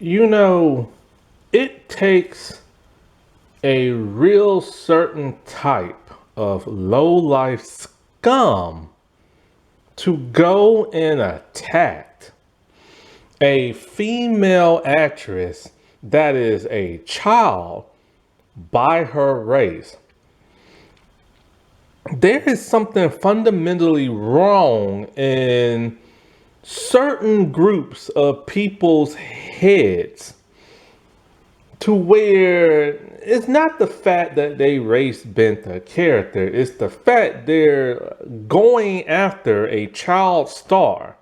You know, it takes a real certain type of low life scum to go and attack a female actress that is a child by her race. There is something fundamentally wrong in certain groups of people's heads to where it's not the fact that they race bent a character, it's the fact they're going after a child star.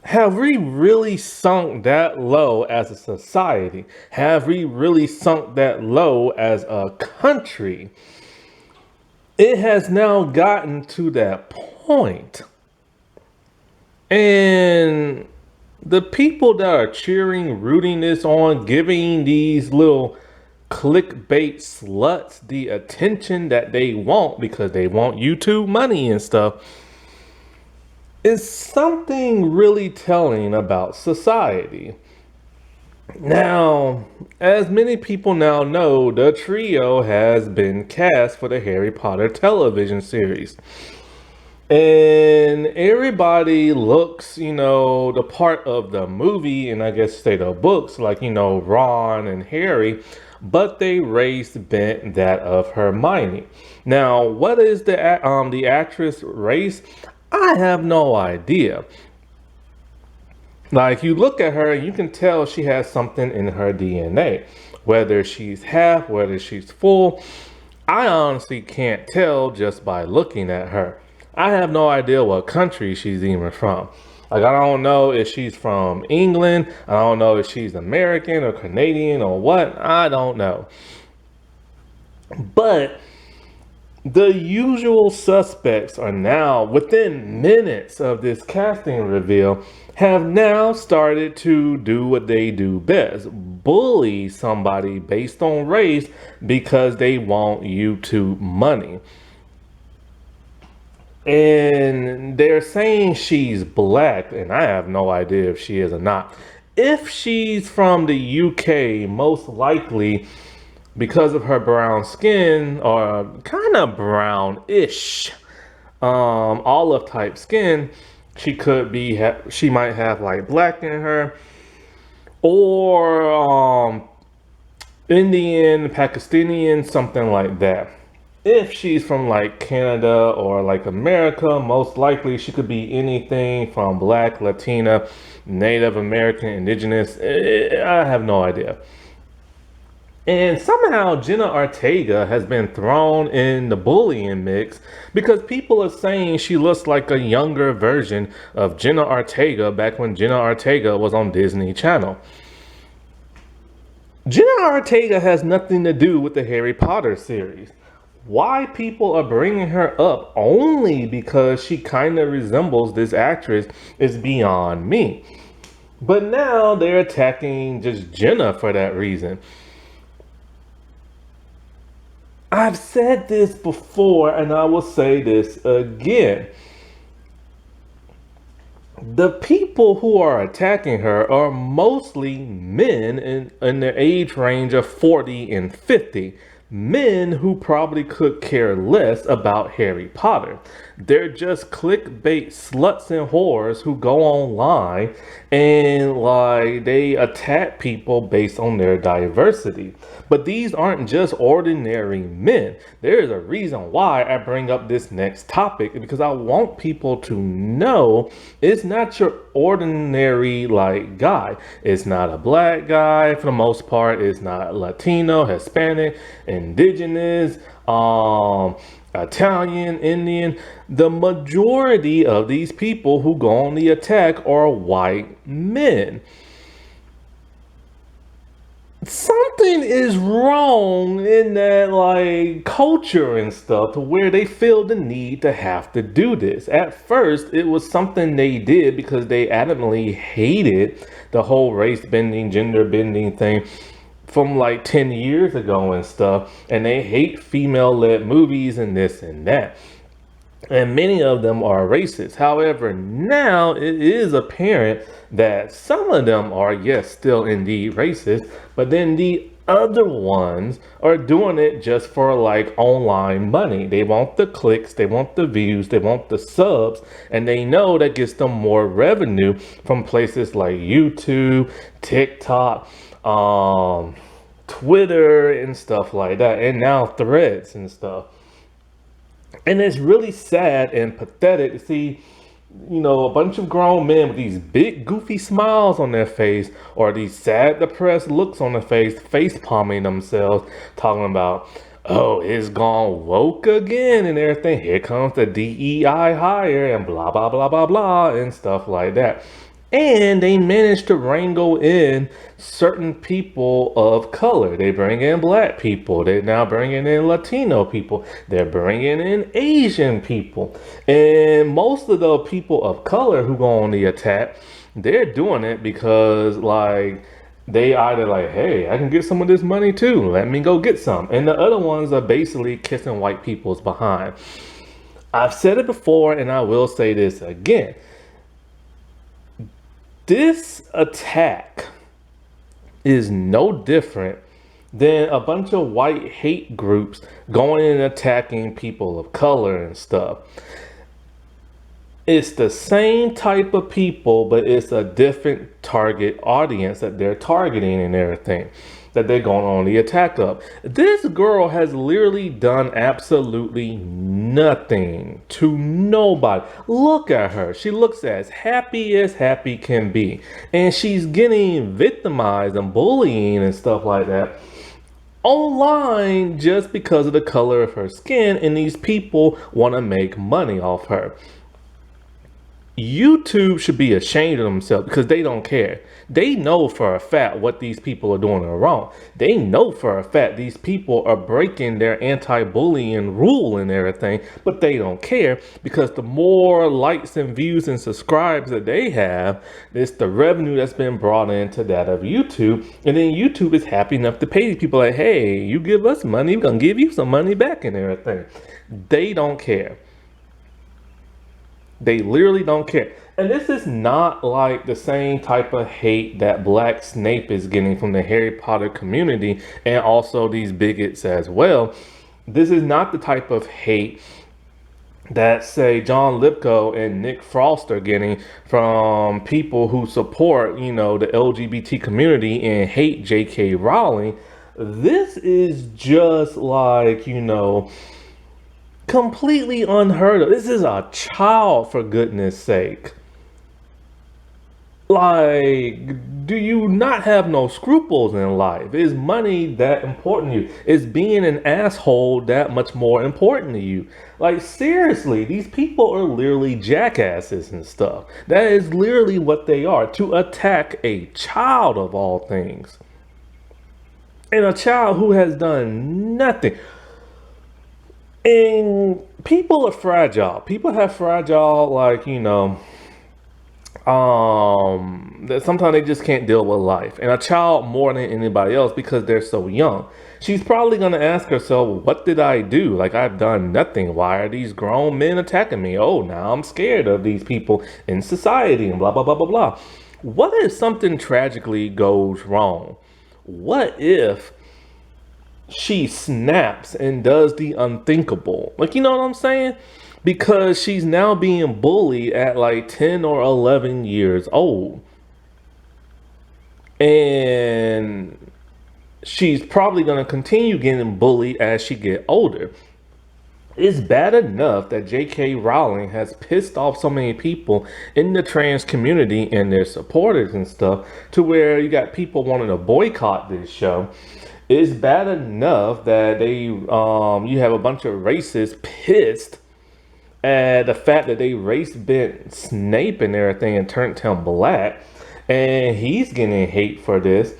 Have we really sunk that low as a society? Have we really sunk that low as a country? It has now gotten to that point. And the people that are cheering, rooting this on, giving these little clickbait sluts the attention that they want because they want YouTube money and stuff is something really telling about society. Now, as many people now know, the trio has been cast for the Harry Potter television series. And everybody looks, the part of the movie, and I guess say the books, like, Ron and Harry, but they raised bent that of Hermione. Now, what is the actress race? I have no idea. Like, you look at her and you can tell she has something in her DNA. Whether she's half, whether she's full, I honestly can't tell just by looking at her. I have no idea what country she's even from. Like, I don't know if she's from England. I don't know if she's American or Canadian or what. I don't know. But the usual suspects are now, within minutes of this casting reveal, have now started to do what they do best: bully somebody based on race because they want YouTube money. And they're saying she's black, and I have no idea if she is or not. If she's from the UK, most likely because of her brown skin, or kind of brownish, olive type skin, she might have like black in her, or Indian, Pakistani, something like that. If she's from like Canada or like America, most likely she could be anything from black, Latina, Native American, indigenous. I have no idea. And somehow Jenna Ortega has been thrown in the bullying mix because people are saying she looks like a younger version of Jenna Ortega back when Jenna Ortega was on Disney Channel. Jenna Ortega has nothing to do with the Harry Potter series. Why people are bringing her up only because she kind of resembles this actress is beyond me. But now they're attacking just Jenna for that reason. I've said this before and I will say this again. The people who are attacking her are mostly men in the age range of 40 and 50. Men who probably could care less about Harry Potter. They're just clickbait sluts and whores who go online and like they attack people based on their diversity. But these aren't just ordinary men. There is a reason why I bring up this next topic, because I want people to know it's not your ordinary like guy. It's not a black guy for the most part. It's not Latino, Hispanic, indigenous, Italian, Indian. The majority of these people who go on the attack are white men. Something is wrong in that like culture and stuff to where they feel the need to have to do this. At first, it was something they did because they adamantly hated the whole race bending, gender bending thing from like 10 years ago and stuff. And they hate female led movies and this and that. and many of them are racist. However, now it is apparent that some of them are, yes, still indeed racist, but then the other ones are doing it just for like online money. They want the clicks, they want the views, they want the subs, and they know that gets them more revenue from places like YouTube, TikTok, Twitter, and stuff like that, and now Threads and stuff. And it's really sad and pathetic to see, a bunch of grown men with these big goofy smiles on their face or these sad, depressed looks on their face palming themselves, talking about, oh, it's gone woke again and everything. Here comes the DEI hire and blah, blah, blah, blah, blah, and stuff like that. And they managed to wrangle in certain people of color. They bring in black people. They're now bringing in Latino people. They're bringing in Asian people. And most of the people of color who go on the attack, they're doing it because, like, they either like, hey, I can get some of this money too. Let me go get some. And the other ones are basically kissing white people's behind. I've said it before and I will say this again. This attack is no different than a bunch of white hate groups going and attacking people of color and stuff. It's the same type of people, but it's a different target audience that they're targeting and everything that they're going on the attack of. This girl has literally done absolutely nothing to nobody. Look at her. She looks as happy can be. And she's getting victimized and bullying and stuff like that online just because of the color of her skin, and these people want to make money off her. YouTube should be ashamed of themselves because they don't care. They know for a fact what these people are doing are wrong. They know for a fact these people are breaking their anti-bullying rule and everything, but they don't care because the more likes and views and subscribes that they have, it's the revenue that's been brought into that of YouTube. And then YouTube is happy enough to pay these people like, hey, you give us money, we're going to give you some money back and everything. They don't care. They literally don't care. And this is not like the same type of hate that Black Snape is getting from the Harry Potter community and also these bigots as well. This is not the type of hate that, say, John Lithgow and Nick Frost are getting from people who support, the LGBT community and hate J.K. Rowling. This is just like, completely unheard of. This is a child, for goodness sake. Like, do you not have no scruples in life? Is money that important to you? Is being an asshole that much more important to you? Like, seriously, these people are literally jackasses and stuff. That is literally what they are, to attack a child of all things. And a child who has done nothing. And people are fragile. People have fragile, that sometimes they just can't deal with life. And a child more than anybody else because they're so young. She's probably going to ask herself, what did I do? Like, I've done nothing. Why are these grown men attacking me? Oh, now I'm scared of these people in society and blah, blah, blah, blah, blah. What if something tragically goes wrong? What if she snaps and does the unthinkable? Like, you know what I'm saying? Because she's now being bullied at like 10 or 11 years old. And she's probably going to continue getting bullied as she get older. It's bad enough that J.K. Rowling has pissed off so many people in the trans community and their supporters and stuff to where you got people wanting to boycott this show. It's bad enough that you have a bunch of racists pissed at the fact that they race bent Snape and everything and turned him black, and he's getting hate for this.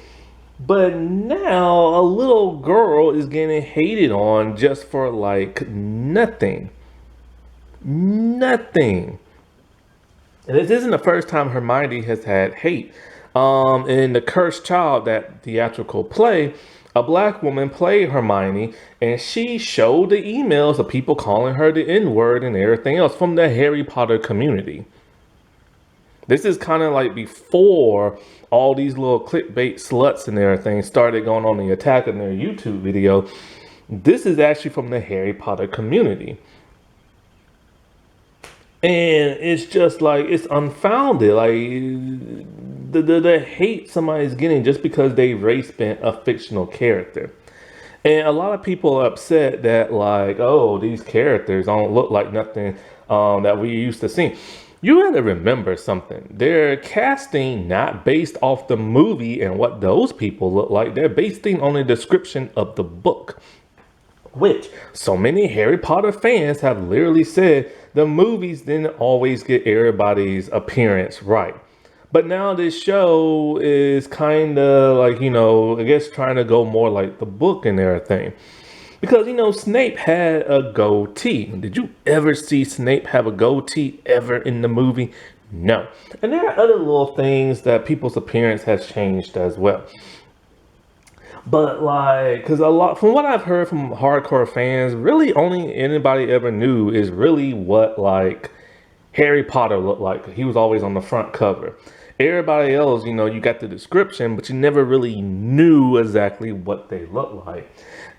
But now a little girl is getting hated on just for like nothing. Nothing. And this isn't the first time Hermione has had hate. In The Cursed Child, that theatrical play, A black woman played Hermione, and she showed the emails of people calling her the N-word and everything else from the Harry Potter community. This is kind of like before all these little clickbait sluts and everything started going on the attack in their YouTube video. This is actually from the Harry Potter community. And it's just like, it's unfounded. Like, the hate somebody's getting just because they race bent a fictional character. And a lot of people are upset that, like, oh, these characters don't look like nothing that we used to see. You got to remember something. They're casting not based off the movie and what those people look like. They're basing on the description of the book, which so many Harry Potter fans have literally said the movies didn't always get everybody's appearance right. But now this show is kind of like, I guess trying to go more like the book and everything. Because, Snape had a goatee. Did you ever see Snape have a goatee ever in the movie? No. And there are other little things that people's appearance has changed as well. But because a lot, from what I've heard from hardcore fans, really only anybody ever knew is really what Harry Potter looked like. He was always on the front cover. Everybody else, you got the description, but you never really knew exactly what they looked like.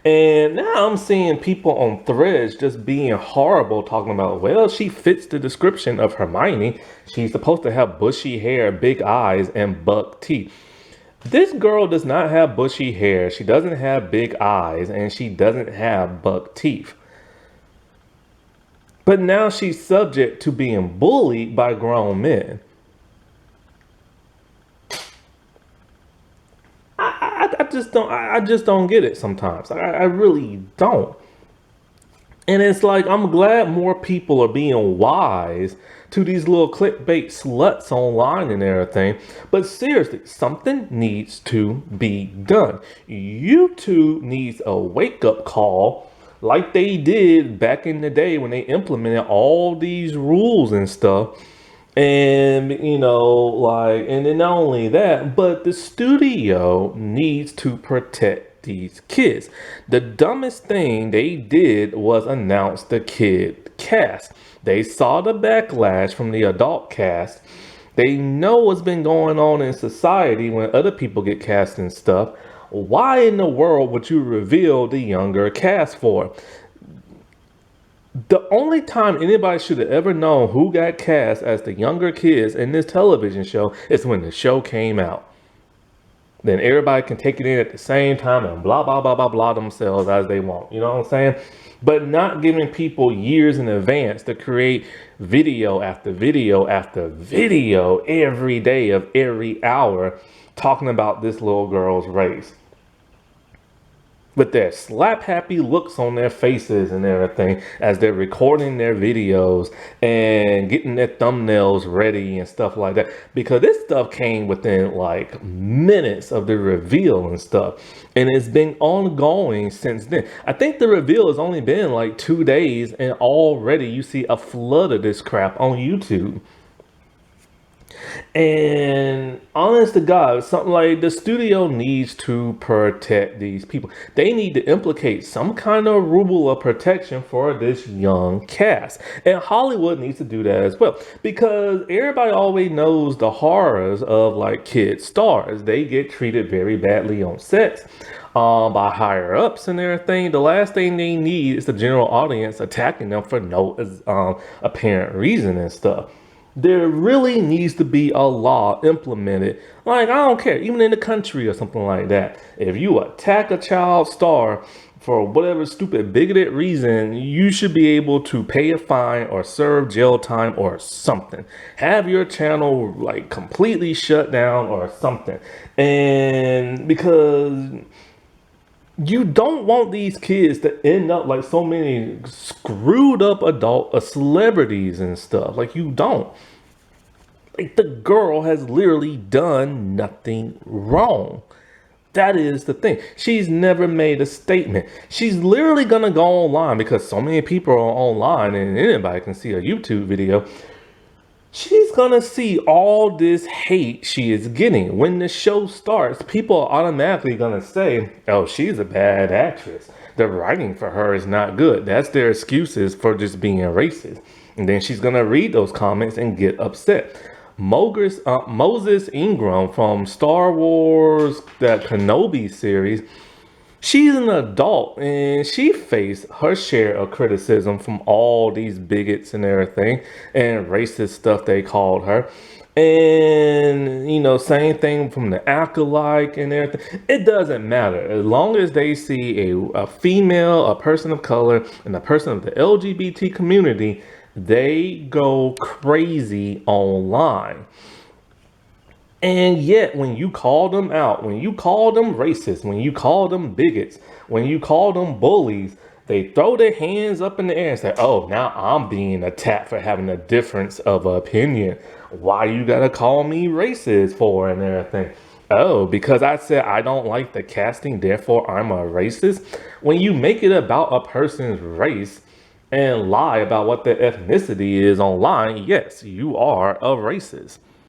And now I'm seeing people on threads just being horrible, talking about, well, she fits the description of Hermione. She's supposed to have bushy hair, big eyes, and buck teeth. This girl does not have bushy hair. She doesn't have big eyes, and she doesn't have buck teeth. But now she's subject to being bullied by grown men. I just don't get it sometimes. I really don't. And it's like, I'm glad more people are being wise to these little clickbait sluts online and everything. But seriously, something needs to be done. YouTube needs a wake-up call like they did back in the day when they implemented all these rules and stuff. And, and then not only that, but the studio needs to protect these kids. The dumbest thing they did was announce the kid cast. They saw the backlash from the adult cast. They know what's been going on in society when other people get cast and stuff. Why in the world would you reveal the younger cast for? The only time anybody should have ever known who got cast as the younger kids in this television show is when the show came out. Then everybody can take it in at the same time and blah, blah, blah, blah, blah themselves as they want. You know what I'm saying? But not giving people years in advance to create video after video after video every day of every hour talking about this little girl's race. With their slap happy looks on their faces and everything as they're recording their videos and getting their thumbnails ready and stuff like that. Because this stuff came within minutes of the reveal and stuff. And it's been ongoing since then. I think the reveal has only been 2 days and already you see a flood of this crap on YouTube. And honest to God, something like the studio needs to protect these people. They need to implicate some kind of rule of protection for this young cast. And Hollywood needs to do that as well. Because everybody always knows the horrors of kid stars. They get treated very badly on sets by higher ups and everything. The last thing they need is the general audience attacking them for no apparent reason and stuff. There really needs to be a law implemented. I don't care, even in the country or something like that. If you attack a child star for whatever stupid bigoted reason, you should be able to pay a fine or serve jail time or something. Have your channel completely shut down or something. And because you don't want these kids to end up like so many screwed up adult celebrities and stuff. You don't. The girl has literally done nothing wrong. That is the thing. She's never made a statement. She's literally gonna go online because so many people are online and anybody can see a YouTube video. she's gonna see all this hate she is getting. When the show starts, people are automatically gonna say, oh, she's a bad actress. The writing for her is not good. That's their excuses for just being racist. And then she's gonna read those comments and get upset. Moses Ingram from Star Wars, that Kenobi series, she's an adult and she faced her share of criticism from all these bigots and everything and racist stuff they called her. And same thing from the acolyte and everything. It doesn't matter as long as they see a female, a person of color, and a person of the LGBT community, they go crazy online. And yet, when you call them out, when you call them racist, when you call them bigots, when you call them bullies, they throw their hands up in the air and say, oh, now I'm being attacked for having a difference of opinion. Why you gotta call me racist for and everything? Oh, because I said I don't like the casting, therefore I'm a racist. When you make it about a person's race and lie about what their ethnicity is online, yes, you are a racist.